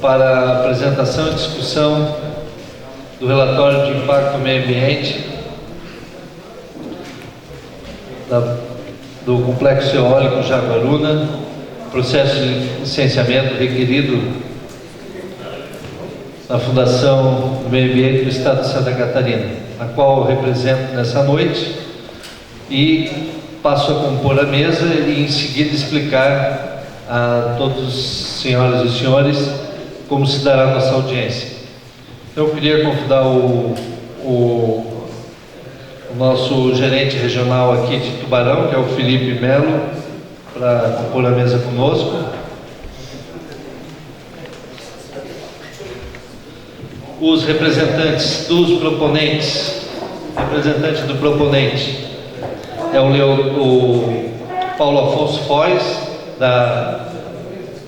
para a apresentação e discussão do relatório de impacto ao meio ambiente do Complexo Eólico Jaguaruna, processo de licenciamento requerido na Fundação do Meio Ambiente do Estado de Santa Catarina, a qual eu represento nessa noite, e passo a compor a mesa e em seguida explicar a todos os senhoras e senhores como se dará a nossa audiência. Eu queria convidar o nosso gerente regional aqui de Tubarão, que é o Felipe Melo, para compor a mesa conosco. Os representantes dos proponentes, representante do proponente é o Paulo Afonso Foz, da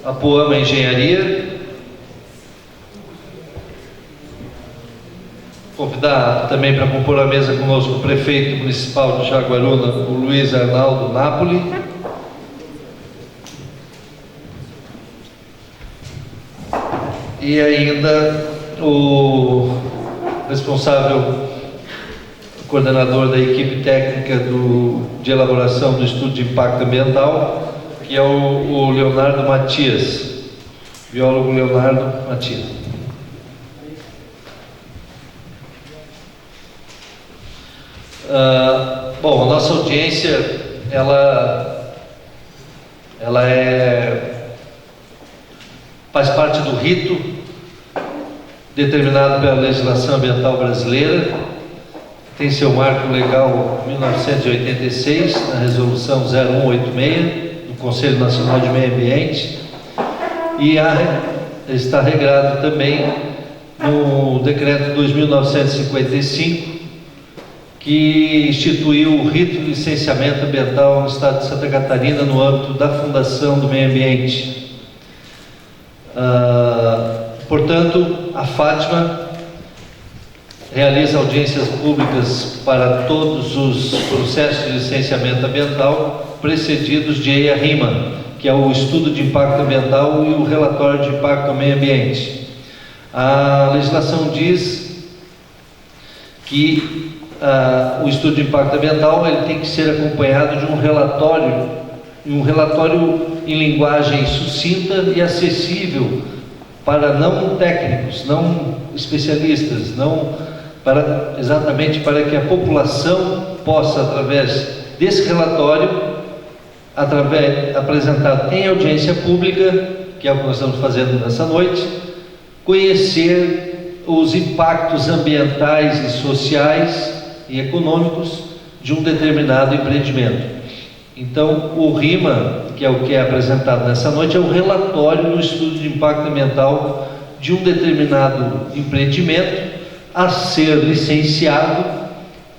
Apuama Engenharia. Convidar também para compor a mesa conosco o prefeito municipal de Jaguaruna, o Luiz Arnaldo Napoli. E ainda o responsável, coordenador da equipe técnica de elaboração do estudo de impacto ambiental, que é o Leonardo Matias, biólogo Leonardo Matias. Bom, a nossa audiência, ela faz parte do rito determinado pela legislação ambiental brasileira, tem seu marco legal 1986, na resolução 0186 do Conselho Nacional de Meio Ambiente, e está regrado também no decreto 2955, que instituiu o rito de licenciamento ambiental no estado de Santa Catarina no âmbito da Fundação do Meio Ambiente. Portanto, a Fátima realiza audiências públicas para todos os processos de licenciamento ambiental precedidos de EIA-RIMA, que é o estudo de impacto ambiental e o relatório de impacto ao meio ambiente. A legislação diz que o estudo de impacto ambiental ele tem que ser acompanhado de um relatório em linguagem sucinta e acessível para não técnicos, não especialistas, exatamente para que a população possa, através desse relatório, apresentado em audiência pública, que é o que nós estamos fazendo nessa noite, conhecer os impactos ambientais e sociais e econômicos de um determinado empreendimento. Então, o RIMA, que é o que é apresentado nessa noite, é o relatório do estudo de impacto ambiental de um determinado empreendimento a ser licenciado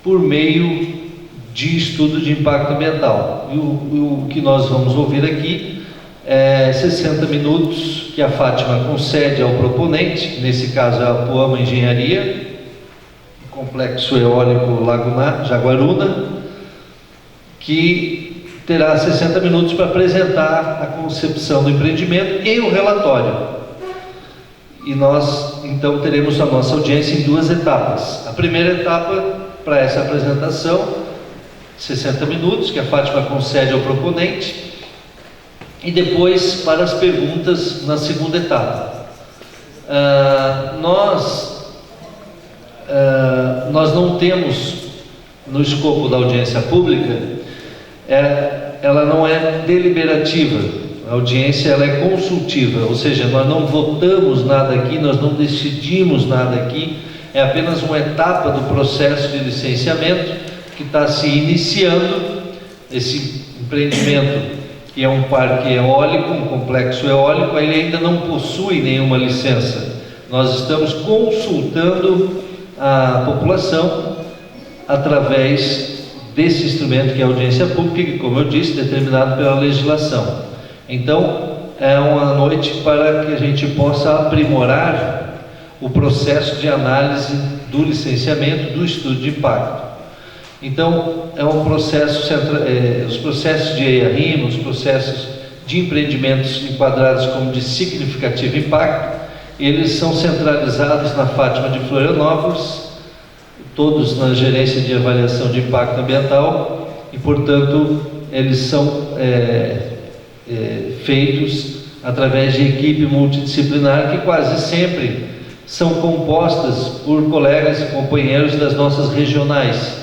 por meio de estudo de impacto ambiental. E o que nós vamos ouvir aqui é 60 minutos que a Fátima concede ao proponente, nesse caso é a Apuama Engenharia, Complexo Eólico Jaguaruna, que terá 60 minutos para apresentar a concepção do empreendimento e o relatório. E nós, então, teremos a nossa audiência em duas etapas. A primeira etapa, para essa apresentação, 60 minutos, que a Fátima concede ao proponente, e depois para as perguntas na segunda etapa. Nós não temos, no escopo da audiência pública, ela não é deliberativa, a audiência ela é consultiva, ou seja, nós não votamos nada aqui, nós não decidimos nada aqui, é apenas uma etapa do processo de licenciamento que está se iniciando. Esse empreendimento, que é um parque eólico, um complexo eólico, ele ainda não possui nenhuma licença. Nós estamos consultando a população através desse instrumento que é a audiência pública, que, como eu disse, é determinado pela legislação. Então, é uma noite para que a gente possa aprimorar o processo de análise do licenciamento do estudo de impacto. Então, é um processo, os processos de EIA-RIMA, os processos de empreendimentos enquadrados como de significativo impacto, Eles são centralizados na Fátima de Florianópolis, todos na Gerência de Avaliação de Impacto Ambiental, e, portanto, eles são feitos através de equipe multidisciplinar, que quase sempre são compostas por colegas e companheiros das nossas regionais.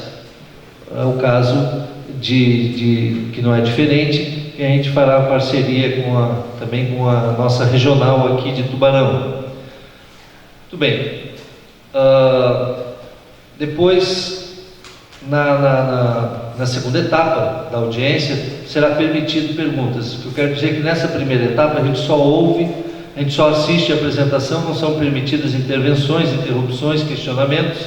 É o caso que não é diferente, que a gente fará parceria também com a nossa regional aqui de Tubarão. Muito bem. Depois, na segunda etapa da audiência, será permitido perguntas. O que eu quero dizer é que nessa primeira etapa a gente só ouve, a gente só assiste a apresentação, não são permitidas intervenções, interrupções, questionamentos,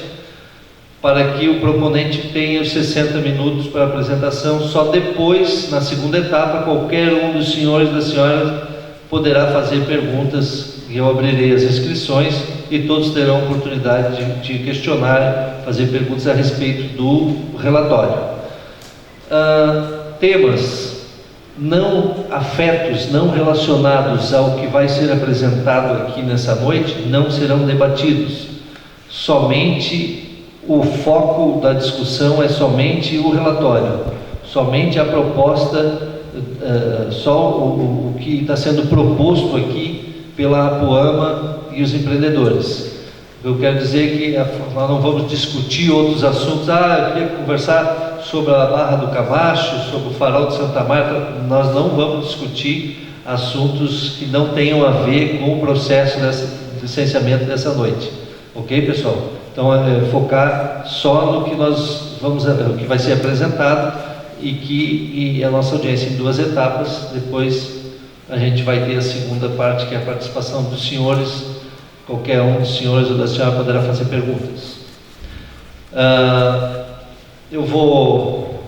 para que o proponente tenha os 60 minutos para a apresentação. Só depois, na segunda etapa, qualquer um dos senhores e das senhoras poderá fazer perguntas, e eu abrirei as inscrições e todos terão a oportunidade de questionar, fazer perguntas a respeito do relatório. Temas não afetos, não relacionados ao que vai ser apresentado aqui nessa noite, não serão debatidos. Somente o foco da discussão é somente o relatório, somente a proposta, só o que está sendo proposto aqui pela Apuama e os empreendedores. Eu quero dizer que nós não vamos discutir outros assuntos. Eu queria conversar sobre a Barra do Camacho, sobre o Farol de Santa Marta. Nós não vamos discutir assuntos que não tenham a ver com o processo de licenciamento dessa noite. Ok, pessoal? Então, focar só no que o que vai ser apresentado e a nossa audiência em 2 etapas. Depois a gente vai ter a segunda parte, que é a participação dos senhores. Qualquer um dos senhores ou da senhora poderá fazer perguntas. Eu vou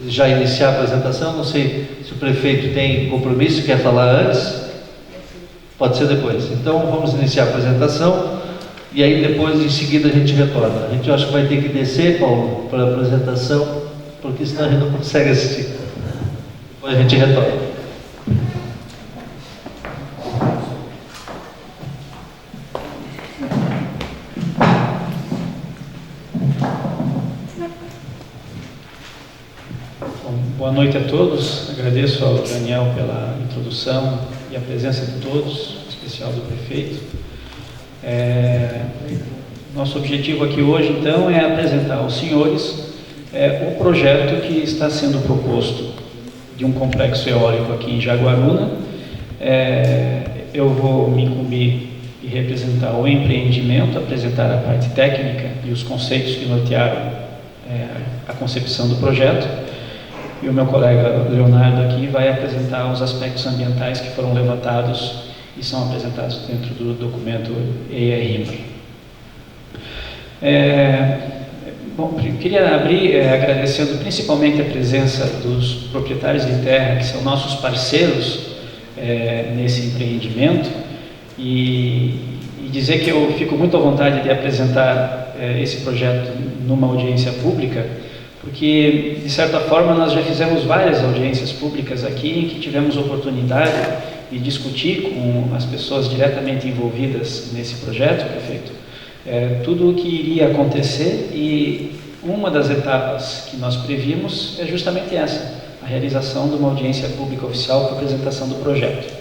já iniciar a apresentação. Não sei se o prefeito tem compromisso, quer falar antes? Pode ser depois. Então vamos iniciar a apresentação e aí depois, em seguida, a gente retorna. A gente acha que vai ter que descer, Paulo, para a apresentação, porque senão a gente não consegue assistir. Depois a gente retorna. Boa noite a todos. Agradeço ao Daniel pela introdução e a presença de todos, em especial do prefeito. Nosso objetivo aqui hoje, então, é apresentar aos senhores o projeto que está sendo proposto de um complexo eólico aqui em Jaguaruna. Eu vou me incumbir e representar o empreendimento, apresentar a parte técnica e os conceitos que nortearam a concepção do projeto. E o meu colega Leonardo aqui vai apresentar os aspectos ambientais que foram levantados e são apresentados dentro do documento EIA-RIMA. Queria abrir agradecendo principalmente a presença dos proprietários de terra, que são nossos parceiros nesse empreendimento, e dizer que eu fico muito à vontade de apresentar esse projeto numa audiência pública, porque, de certa forma, nós já fizemos várias audiências públicas aqui em que tivemos oportunidade de discutir com as pessoas diretamente envolvidas nesse projeto, prefeito, tudo o que iria acontecer, e uma das etapas que nós previmos é justamente essa, a realização de uma audiência pública oficial para a apresentação do projeto.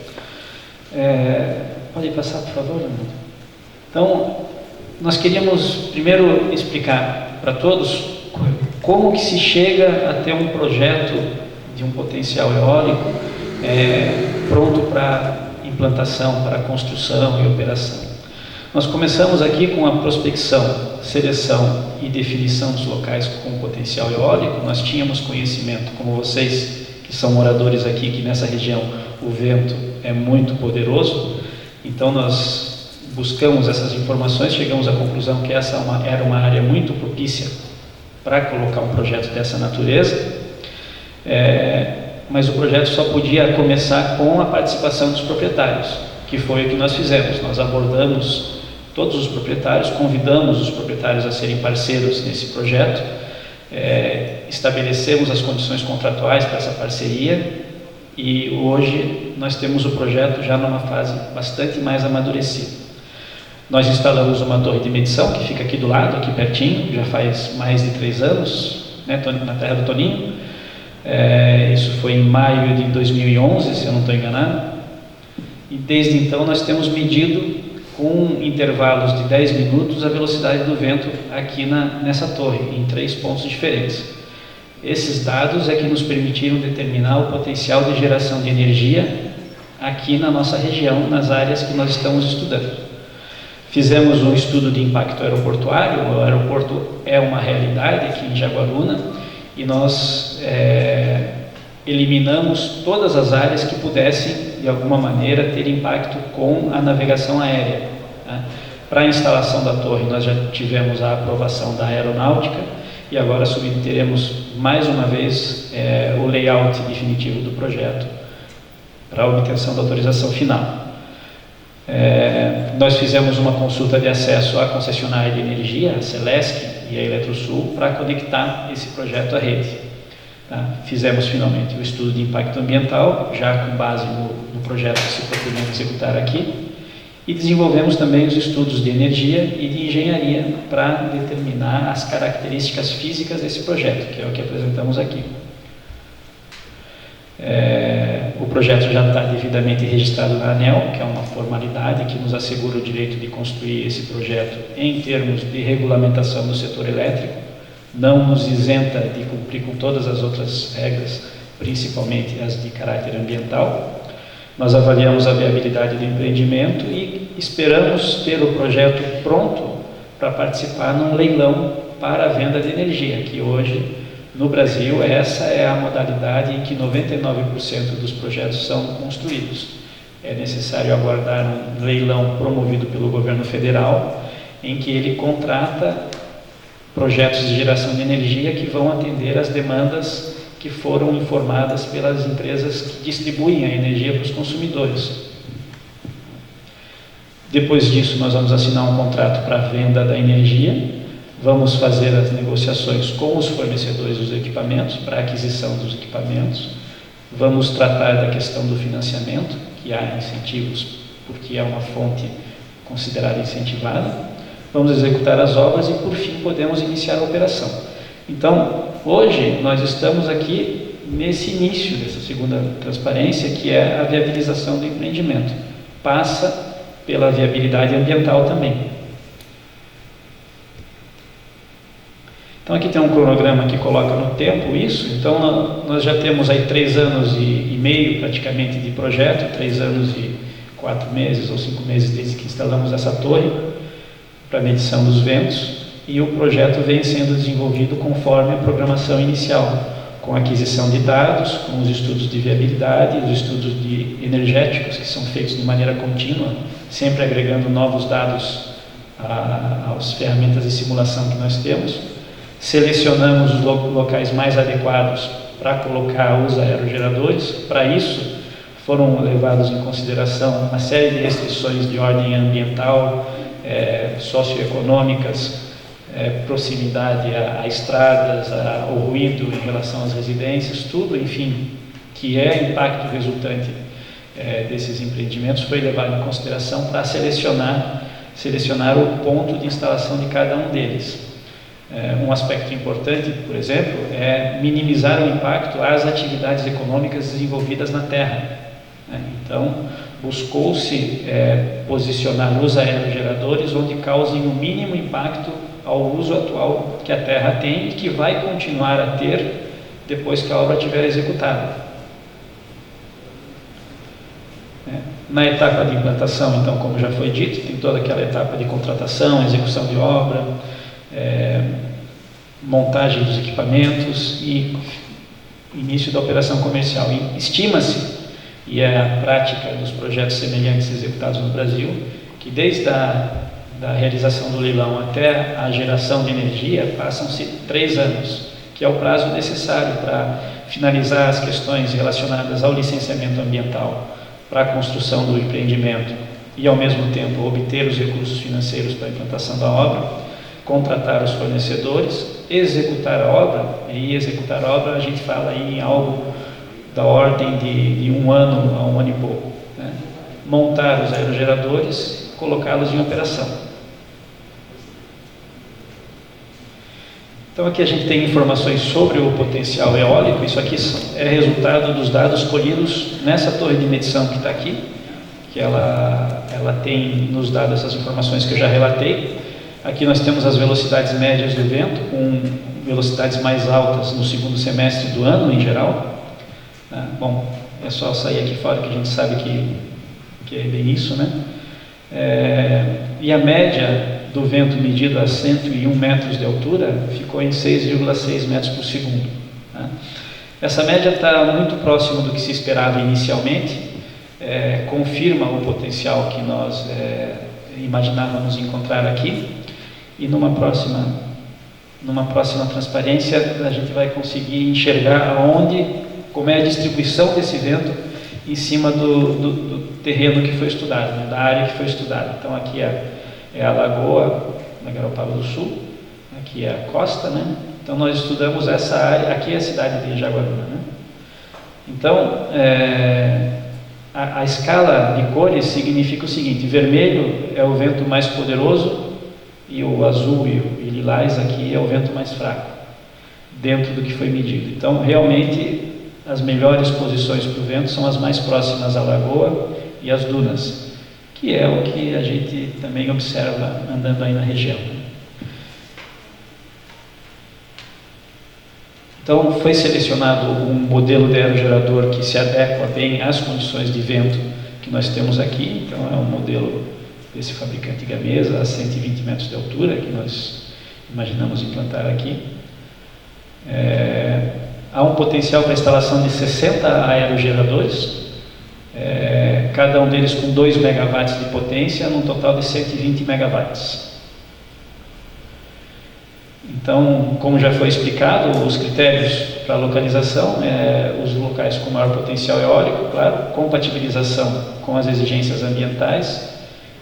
Pode passar, por favor, Leonardo? Então, nós queríamos primeiro explicar para todos como que se chega a ter um projeto de um potencial eólico pronto para implantação, para construção e operação. Nós começamos aqui com a prospecção, seleção e definição dos locais com potencial eólico. Nós tínhamos conhecimento, como vocês que são moradores aqui, que nessa região o vento é muito poderoso. Então nós buscamos essas informações, chegamos à conclusão que essa era uma área muito propícia para colocar um projeto dessa natureza, mas o projeto só podia começar com a participação dos proprietários, que foi o que nós fizemos. Nós abordamos todos os proprietários, convidamos os proprietários a serem parceiros nesse projeto, estabelecemos as condições contratuais para essa parceria e hoje nós temos o projeto já numa fase bastante mais amadurecida. Nós instalamos uma torre de medição que fica aqui do lado, aqui pertinho, já faz mais de 3 anos, né, na terra do Toninho. Isso foi em maio de 2011, se eu não estou enganado. E desde então nós temos medido com intervalos de 10 minutos a velocidade do vento aqui nessa torre, em 3 pontos diferentes. Esses dados é que nos permitiram determinar o potencial de geração de energia aqui na nossa região, nas áreas que nós estamos estudando. Fizemos um estudo de impacto aeroportuário. O aeroporto é uma realidade aqui em Jaguaruna e nós eliminamos todas as áreas que pudessem, de alguma maneira, ter impacto com a navegação aérea. Né? Para a instalação da torre, nós já tivemos a aprovação da aeronáutica e agora submeteremos mais uma vez o layout definitivo do projeto para a obtenção da autorização final. Nós fizemos uma consulta de acesso à concessionária de energia, a Celesc e a Eletrosul, para conectar esse projeto à rede. Tá? Fizemos finalmente o estudo de impacto ambiental, já com base no projeto que se pretende executar aqui, e desenvolvemos também os estudos de energia e de engenharia para determinar as características físicas desse projeto, que é o que apresentamos aqui. O projeto já está devidamente registrado na ANEEL, que é uma formalidade que nos assegura o direito de construir esse projeto em termos de regulamentação do setor elétrico, não nos isenta de cumprir com todas as outras regras, principalmente as de caráter ambiental. Nós avaliamos a viabilidade do empreendimento e esperamos ter o projeto pronto para participar num leilão para a venda de energia, que hoje, no Brasil, essa é a modalidade em que 99% dos projetos são construídos. É necessário aguardar um leilão promovido pelo governo federal, em que ele contrata projetos de geração de energia que vão atender às demandas que foram informadas pelas empresas que distribuem a energia para os consumidores. Depois disso, nós vamos assinar um contrato para a venda da energia, vamos fazer as negociações com os fornecedores dos equipamentos para a aquisição dos equipamentos, vamos tratar da questão do financiamento, que há incentivos porque é uma fonte considerada incentivada, vamos executar as obras e, por fim, podemos iniciar a operação. Então, hoje, nós estamos aqui nesse início dessa segunda transparência, que é a viabilização do empreendimento. Passa pela viabilidade ambiental também. Então, aqui tem um cronograma que coloca no tempo isso. Então, nós já temos aí 3 anos e meio, praticamente, de projeto, 3 anos e 4 meses ou 5 meses desde que instalamos essa torre para medição dos ventos, e o projeto vem sendo desenvolvido conforme a programação inicial, com aquisição de dados, com os estudos de viabilidade, os estudos energéticos que são feitos de maneira contínua, sempre agregando novos dados às ferramentas de simulação que nós temos. Selecionamos os locais mais adequados para colocar os aerogeradores. Para isso, foram levados em consideração uma série de restrições de ordem ambiental, socioeconômicas, proximidade a estradas, ao ruído em relação às residências, tudo, enfim, que é impacto resultante desses empreendimentos, foi levado em consideração para selecionar o ponto de instalação de cada um deles. Um aspecto importante, por exemplo, é minimizar o impacto às atividades econômicas desenvolvidas na terra. Então, buscou-se posicionar os aerogeradores onde causem o mínimo impacto ao uso atual que a terra tem e que vai continuar a ter depois que a obra estiver executada. Na etapa de implantação, então, como já foi dito, tem toda aquela etapa de contratação, execução de obra, montagem dos equipamentos e início da operação comercial. E estima-se, e é a prática dos projetos semelhantes executados no Brasil, que desde da realização do leilão até a geração de energia passam-se 3 anos, que é o prazo necessário para finalizar as questões relacionadas ao licenciamento ambiental, para a construção do empreendimento e, ao mesmo tempo, obter os recursos financeiros para a implantação da obra, contratar os fornecedores, executar a obra. E executar a obra, a gente fala aí em algo da ordem de 1 ano a 1 ano e pouco, né? Montar os aerogeradores, colocá-los em operação. Então aqui a gente tem informações sobre o potencial eólico. Isso aqui é resultado dos dados colhidos nessa torre de medição que está aqui, que ela tem nos dado essas informações que eu já relatei. Aqui nós temos as velocidades médias do vento, com velocidades mais altas no segundo semestre do ano em geral. Bom, é só sair aqui fora que a gente sabe que é bem isso, né? E a média do vento medido a 101 metros de altura ficou em 6,6 metros por segundo. Tá? Essa média está muito próxima do que se esperava inicialmente, confirma o potencial que nós imaginávamos encontrar aqui, e numa próxima transparência a gente vai conseguir enxergar como é a distribuição desse vento em cima do terreno que foi estudado, né, da área que foi estudada. Então aqui é a lagoa da Garopaba do Sul, aqui é a costa, né? Então nós estudamos essa área, aqui é a cidade de Jaguaruna, né? Então a escala de cores significa o seguinte: vermelho é o vento mais poderoso e o azul e lilás aqui é o vento mais fraco, dentro do que foi medido. Então realmente as melhores posições para o vento são as mais próximas à lagoa e às dunas, que é o que a gente também observa andando aí na região. Então foi selecionado um modelo de aerogerador que se adequa bem às condições de vento que nós temos aqui. Então é um modelo desse fabricante Gamesa, a 120 metros de altura, que nós imaginamos implantar aqui. Há um potencial para a instalação de 60 aerogeradores, cada um deles com 2 megawatts de potência, num total de 120 megawatts. Então, como já foi explicado, os critérios para a localização, os locais com maior potencial eólico, claro, compatibilização com as exigências ambientais,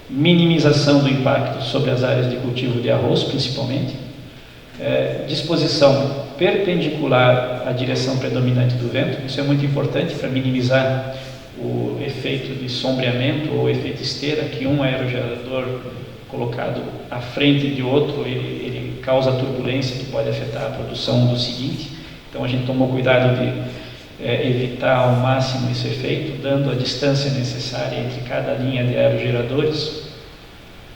minimização do impacto sobre as áreas de cultivo de arroz, principalmente, disposição perpendicular à direção predominante do vento. Isso é muito importante para minimizar o efeito de sombreamento ou efeito esteira, que um aerogerador colocado à frente de outro, ele causa turbulência que pode afetar a produção do seguinte. Então a gente tomou cuidado de evitar ao máximo esse efeito, dando a distância necessária entre cada linha de aerogeradores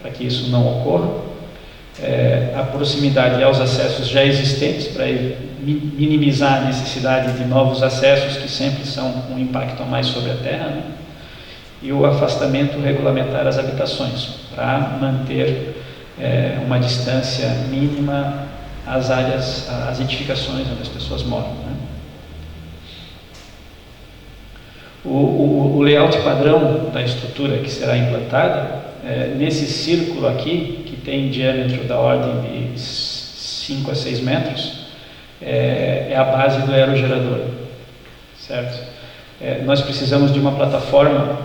para que isso não ocorra. A proximidade aos acessos já existentes para minimizar a necessidade de novos acessos, que sempre são um impacto a mais sobre a terra, né? E o afastamento regulamentar as habitações, para manter uma distância mínima às áreas, às edificações onde as pessoas moram, né? O layout padrão da estrutura que será implantada, nesse círculo aqui, que tem diâmetro da ordem de 5 a 6 metros, é a base do aerogerador, certo? Nós precisamos de uma plataforma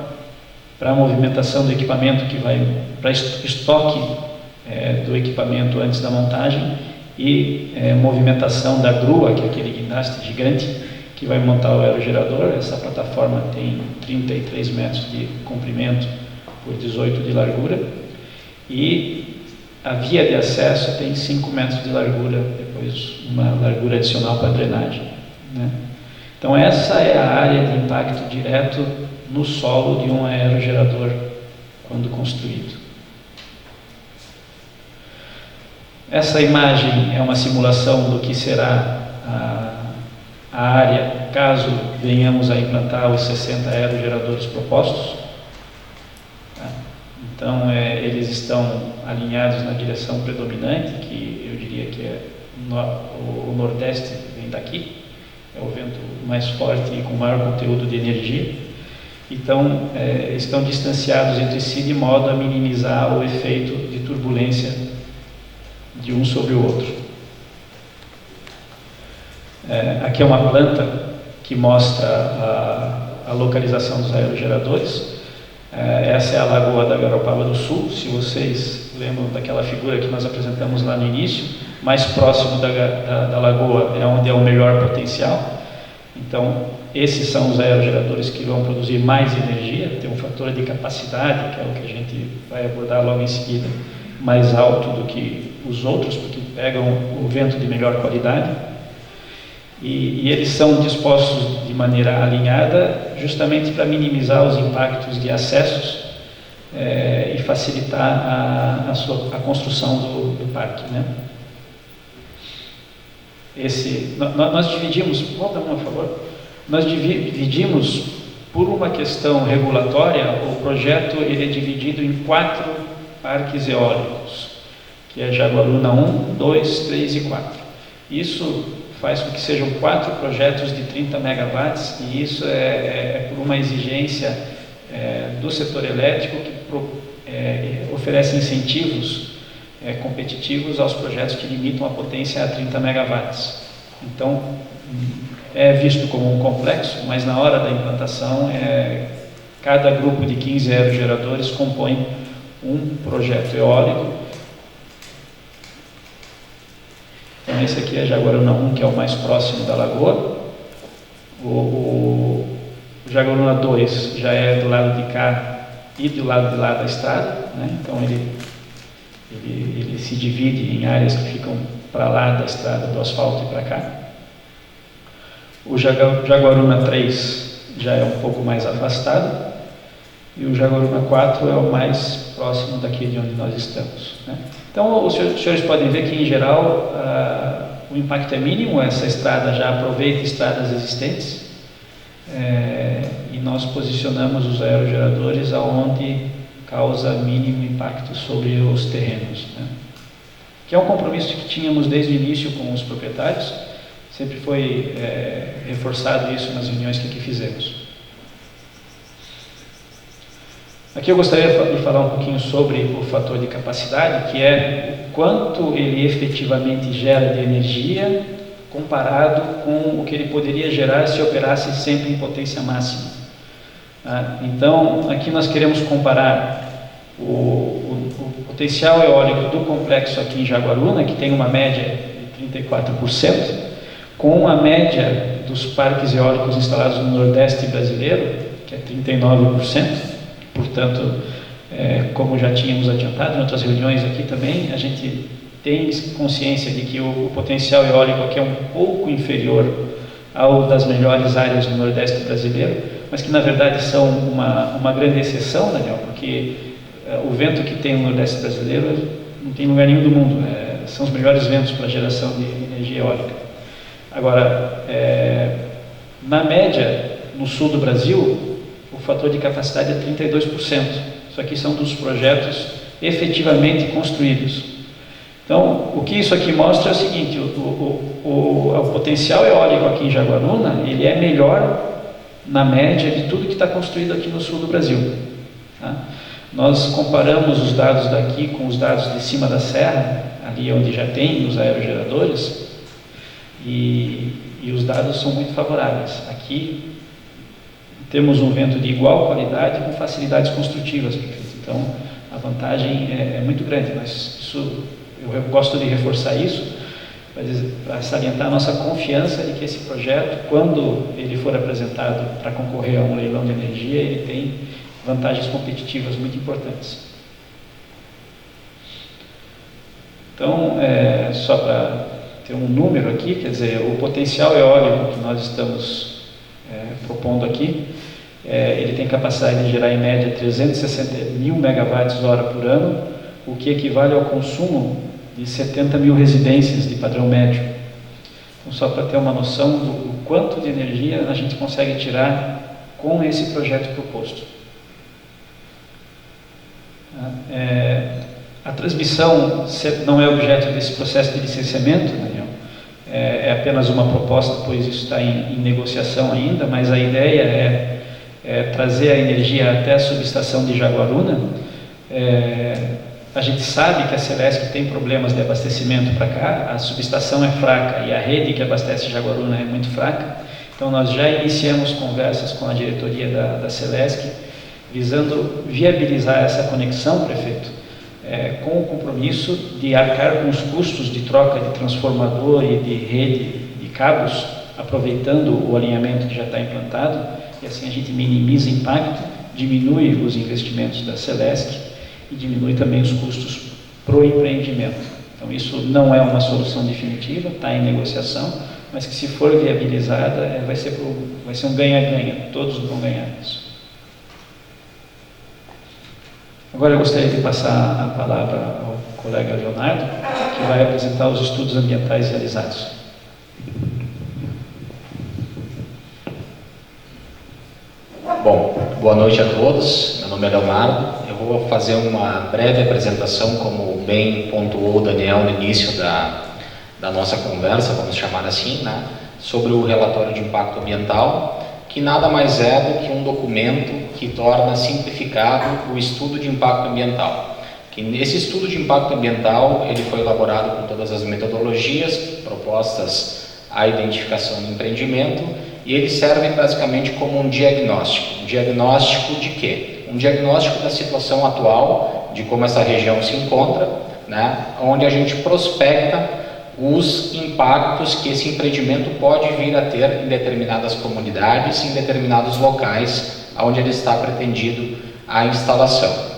para a movimentação do equipamento, que vai para estoque do equipamento antes da montagem, e movimentação da grua, que é aquele guindaste gigante que vai montar o aerogerador. Essa plataforma tem 33 metros de comprimento por 18 de largura, e a via de acesso tem 5 metros de largura, depois uma largura adicional para drenagem, né? Então essa é a área de impacto direto no solo de um aerogerador quando construído. Essa imagem é uma simulação do que será a área caso venhamos a implantar os 60 aerogeradores propostos. Então eles estão alinhados na direção predominante, que eu diria que é o nordeste, vem daqui, é o vento mais forte e com maior conteúdo de energia. Então estão distanciados entre si de modo a minimizar o efeito de turbulência de um sobre o outro. Aqui é uma planta que mostra a localização dos aerogeradores. Essa é a lagoa da Garopaba do Sul. Se vocês lembram daquela figura que nós apresentamos lá no início, mais próximo da lagoa é onde é o melhor potencial. Então esses são os aerogeradores que vão produzir mais energia, tem um fator de capacidade, que é o que a gente vai abordar logo em seguida, mais alto do que os outros, porque pegam o vento de melhor qualidade. E eles são dispostos de maneira alinhada justamente para minimizar os impactos de acessos e facilitar a construção do parque, né? Nós dividimos, volta a favor, nós dividimos por uma questão regulatória. O projeto ele é dividido em 4 parques eólicos, que é Jaguaruna 1, 2, 3 e 4. Isso faz com que sejam 4 projetos de 30 megawatts, e isso é por uma exigência do setor elétrico, que oferece incentivos competitivos aos projetos que limitam a potência a 30 megawatts. Então, é visto como um complexo, mas na hora da implantação, cada grupo de 15 aerogeradores compõe um projeto eólico. Então, esse aqui é Jaguaruna 1, que é o mais próximo da lagoa. O Jaguaruna 2 já é do lado de cá e do lado de lá da estrada, né? Então, ele se divide em áreas que ficam para lá da estrada, do asfalto e para cá. O Jaguaruna 3 já é um pouco mais afastado, e o Jaguaruna 4 é o mais próximo daqui de onde nós estamos, né? Então, os senhores podem ver que, em geral, o impacto é mínimo. Essa estrada já aproveita estradas existentes, e nós posicionamos os aerogeradores aonde causa mínimo impacto sobre os terrenos, né? Que é um compromisso que tínhamos desde o início com os proprietários. Sempre foi reforçado isso nas reuniões que aqui fizemos. Aqui eu gostaria de falar um pouquinho sobre o fator de capacidade, que é o quanto ele efetivamente gera de energia comparado com o que ele poderia gerar se operasse sempre em potência máxima. Então, aqui nós queremos comparar o potencial eólico do complexo aqui em Jaguaruna, que tem uma média de 34%, com a média dos parques eólicos instalados no Nordeste brasileiro, que é 39%. Portanto, como já tínhamos adiantado em outras reuniões aqui também, a gente tem consciência de que o potencial eólico aqui é um pouco inferior ao das melhores áreas do Nordeste brasileiro, mas que na verdade são uma grande exceção, Daniel, porque o vento que tem no Nordeste brasileiro não tem lugar nenhum do mundo, são os melhores ventos para geração de energia eólica. Agora, na média, no sul do Brasil, o fator de capacidade é 32%. Isso aqui são dos projetos efetivamente construídos. Então, o que isso aqui mostra é o seguinte: o potencial eólico aqui em Jaguaruna, ele é melhor na média de tudo que está construído aqui no sul do Brasil, tá? Nós comparamos os dados daqui com os dados de cima da serra, ali onde já tem os aerogeradores, e os dados são muito favoráveis. Aqui temos um vento de igual qualidade com facilidades construtivas, então a vantagem é muito grande. Mas eu gosto de reforçar isso para salientar a nossa confiança de que esse projeto, quando ele for apresentado para concorrer a um leilão de energia, ele tem vantagens competitivas muito importantes. Então, só para ter um número aqui, quer dizer, o potencial eólico que nós estamos propondo aqui, ele tem capacidade de gerar em média 360 mil megawatts hora por ano, o que equivale ao consumo de 70 mil residências de padrão médio. Então, só para ter uma noção do quanto de energia a gente consegue tirar com esse projeto proposto. A transmissão não é objeto desse processo de licenciamento, Daniel. É apenas uma proposta, pois isso está em negociação ainda, mas a ideia é trazer a energia até a subestação de Jaguaruna. A gente sabe que a Celesc tem problemas de abastecimento para cá, a subestação é fraca e a rede que abastece Jaguaruna é muito fraca. Então nós já iniciamos conversas com a diretoria da Celesc, visando viabilizar essa conexão, prefeito, com o compromisso de arcar com os custos de troca de transformador e de rede de cabos aproveitando o alinhamento que já está implantado, e assim a gente minimiza impacto, diminui os investimentos da Celesc e diminui também os custos para o empreendimento. Então isso não é uma solução definitiva, está em negociação, mas que se for viabilizada vai ser um ganha-ganha, todos vão ganhar isso. Agora eu gostaria de passar a palavra ao colega Leonardo, que vai apresentar os estudos ambientais realizados. Bom, boa noite a todos, meu nome é Leonardo, eu vou fazer uma breve apresentação, como bem pontuou o Daniel no início da nossa conversa, vamos chamar assim, né, sobre o relatório de impacto ambiental, que nada mais é do que um documento que torna simplificado o estudo de impacto ambiental. Que nesse estudo de impacto ambiental, ele foi elaborado com todas as metodologias propostas à identificação do empreendimento, e ele serve basicamente como um diagnóstico. Um diagnóstico de quê? Um diagnóstico da situação atual, de como essa região se encontra, né, onde a gente prospecta os impactos que esse empreendimento pode vir a ter em determinadas comunidades, em determinados locais onde ele está pretendido a instalação.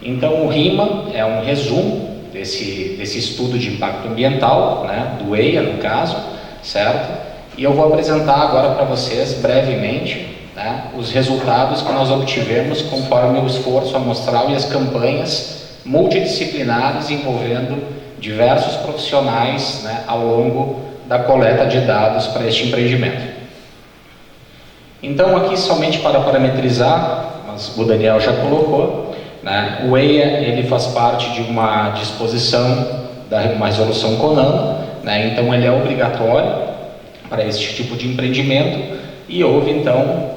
Então o RIMA é um resumo desse estudo de impacto ambiental, né, do EIA no caso, certo? E eu vou apresentar agora para vocês brevemente, né, os resultados que nós obtivemos conforme o esforço amostral e as campanhas multidisciplinares envolvendo diversos profissionais, né, ao longo da coleta de dados para este empreendimento. Então aqui somente para parametrizar, mas o Daniel já colocou, né, o EIA ele faz parte de uma disposição da uma resolução CONAMA, né, então ele é obrigatório para este tipo de empreendimento, e houve então,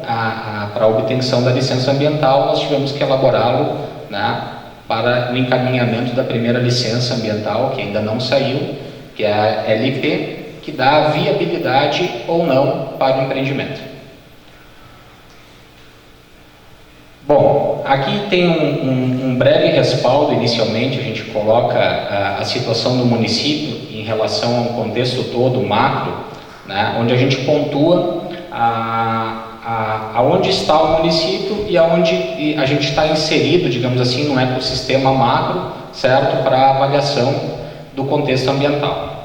para a obtenção da licença ambiental, nós tivemos que elaborá-lo, né, para o encaminhamento da primeira licença ambiental, que ainda não saiu, que é a LP, que dá viabilidade ou não para o empreendimento. Bom, aqui tem um breve respaldo. Inicialmente a gente coloca a situação do município em relação a um contexto todo macro, né, onde a gente pontua aonde está o município e aonde a gente está inserido, digamos assim, no ecossistema macro, certo, para a avaliação do contexto ambiental.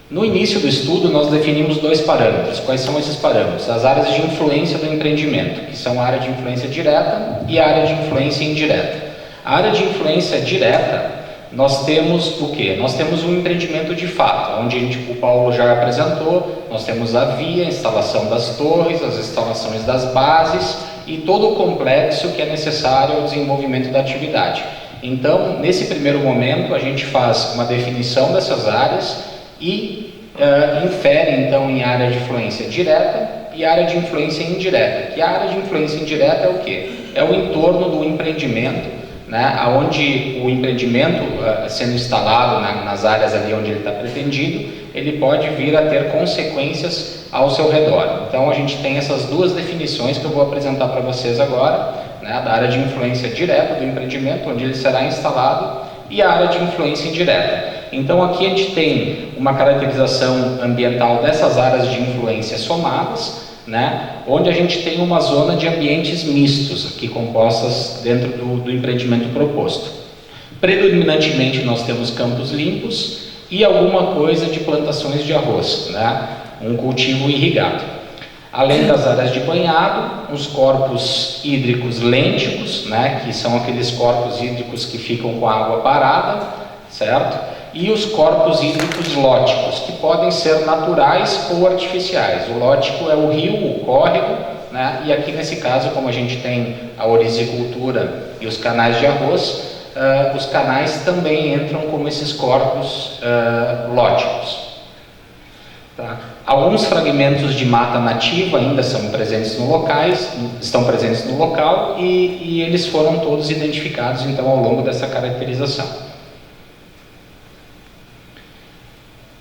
No início do estudo, nós definimos dois parâmetros. Quais são esses parâmetros? As áreas de influência do empreendimento, que são a área de influência direta e a área de influência indireta. A área de influência direta, nós temos o quê? Nós temos um empreendimento de fato, onde o Paulo já apresentou, nós temos a via, a instalação das torres, as instalações das bases e todo o complexo que é necessário ao desenvolvimento da atividade. Então, nesse primeiro momento, a gente faz uma definição dessas áreas e infere então em área de influência direta e área de influência indireta. Que a área de influência indireta é o quê? É o entorno do empreendimento, né, onde o empreendimento sendo instalado nas áreas ali onde ele está pretendido, ele pode vir a ter consequências ao seu redor. Então a gente tem essas duas definições que eu vou apresentar para vocês agora, né, da área de influência direta do empreendimento, onde ele será instalado, e a área de influência indireta. Então aqui a gente tem uma caracterização ambiental dessas áreas de influência somadas, né, onde a gente tem uma zona de ambientes mistos aqui compostas dentro do empreendimento proposto. Predominantemente nós temos campos limpos e alguma coisa de plantações de arroz, né, um cultivo irrigado. Além das áreas de banhado, os corpos hídricos lênticos, né, que são aqueles corpos hídricos que ficam com a água parada, certo? E os corpos hídricos lóticos, que podem ser naturais ou artificiais. O lótico é o rio, o córrego, né? E aqui nesse caso, como a gente tem a orizicultura e os canais de arroz, os canais também entram como esses corpos lóticos. Tá? Alguns fragmentos de mata nativa ainda estão presentes no local e eles foram todos identificados então ao longo dessa caracterização.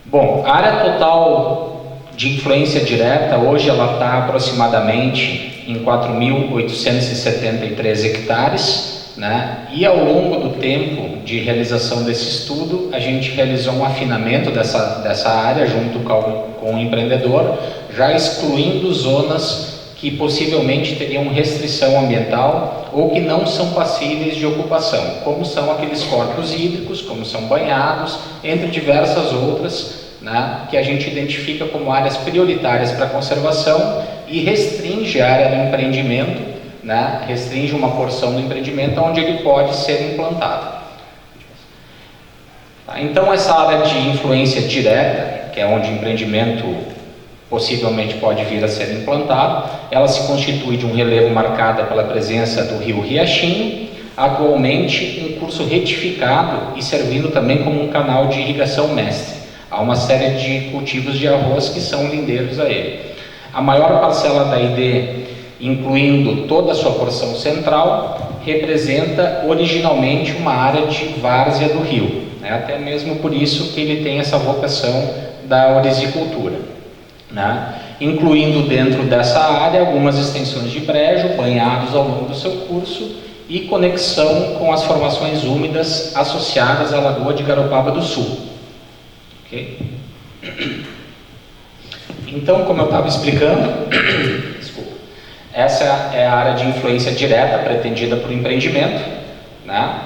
Bom, a área total de influência direta hoje ela está aproximadamente em 4.873 hectares, né? E ao longo do tempo de realização desse estudo, a gente realizou um afinamento dessa área junto com o empreendedor, já excluindo zonas que possivelmente teriam restrição ambiental ou que não são passíveis de ocupação, como são aqueles corpos hídricos, como são banhados, entre diversas outras, né, que a gente identifica como áreas prioritárias para a conservação e restringe a área do empreendimento, né, restringe uma porção do empreendimento onde ele pode ser implantado. Tá, então essa área de influência direta, que é onde o empreendimento possivelmente pode vir a ser implantado, ela se constitui de um relevo marcado pela presença do rio Riachinho, atualmente em curso retificado e servindo também como um canal de irrigação mestre. Há uma série de cultivos de arroz que são lindeiros a ele. A maior parcela da ID, incluindo toda a sua porção central, representa originalmente uma área de várzea do rio, né? Até mesmo por isso que ele tem essa vocação da orisicultura. Né? Incluindo dentro dessa área algumas extensões de brejo, banhados ao longo do seu curso e conexão com as formações úmidas associadas à Lagoa de Garopaba do Sul. Okay? Então, como eu estava explicando, desculpa, essa é a área de influência direta pretendida por empreendimento, né?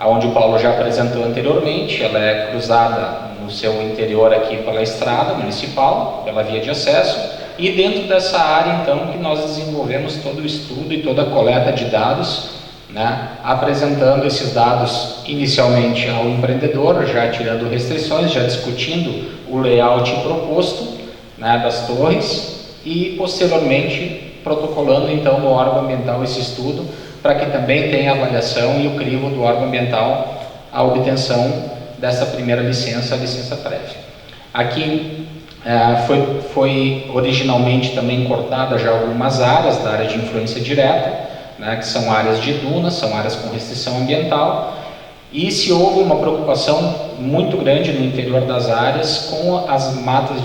Onde o Paulo já apresentou anteriormente. Ela é cruzada no seu interior aqui pela estrada municipal, pela via de acesso, e dentro dessa área então que nós desenvolvemos todo o estudo e toda a coleta de dados, né, apresentando esses dados inicialmente ao empreendedor, já tirando restrições, já discutindo o layout proposto, né, das torres, e posteriormente protocolando então no órgão ambiental esse estudo, para que também tenha a avaliação e o crivo do órgão ambiental a obtenção dessa primeira licença, a licença prévia. Aqui foi originalmente também cortada já algumas áreas da área de influência direta, né, que são áreas de dunas, são áreas com restrição ambiental, e se houve uma preocupação muito grande no interior das áreas com as matas,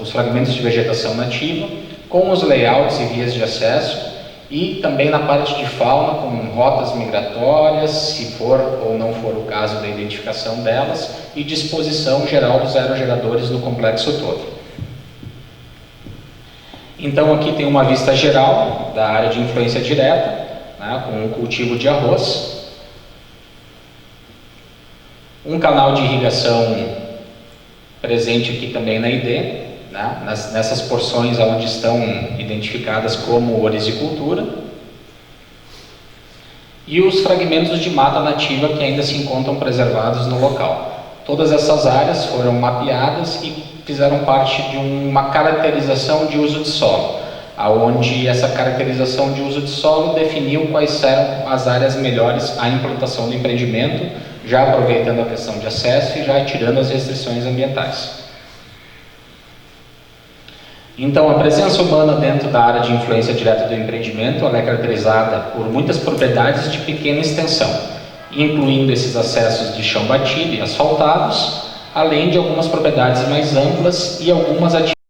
os fragmentos de vegetação nativa, com os layouts e vias de acesso, e também na parte de fauna, com rotas migratórias, se for ou não for o caso da identificação delas, e disposição geral dos aerogeradores no complexo todo. Então aqui tem uma vista geral da área de influência direta, né, com um cultivo de arroz, um canal de irrigação presente aqui também na ID, né, nessas porções onde estão identificadas como orisicultura, e os fragmentos de mata nativa que ainda se encontram preservados no local. Todas essas áreas foram mapeadas e fizeram parte de uma caracterização de uso de solo, onde essa caracterização de uso de solo definiu quais eram as áreas melhores à implantação do empreendimento, já aproveitando a questão de acesso e já tirando as restrições ambientais. Então, a presença humana dentro da área de influência direta do empreendimento, ela é caracterizada por muitas propriedades de pequena extensão, incluindo esses acessos de chão batido e asfaltados, além de algumas propriedades mais amplas e algumas atividades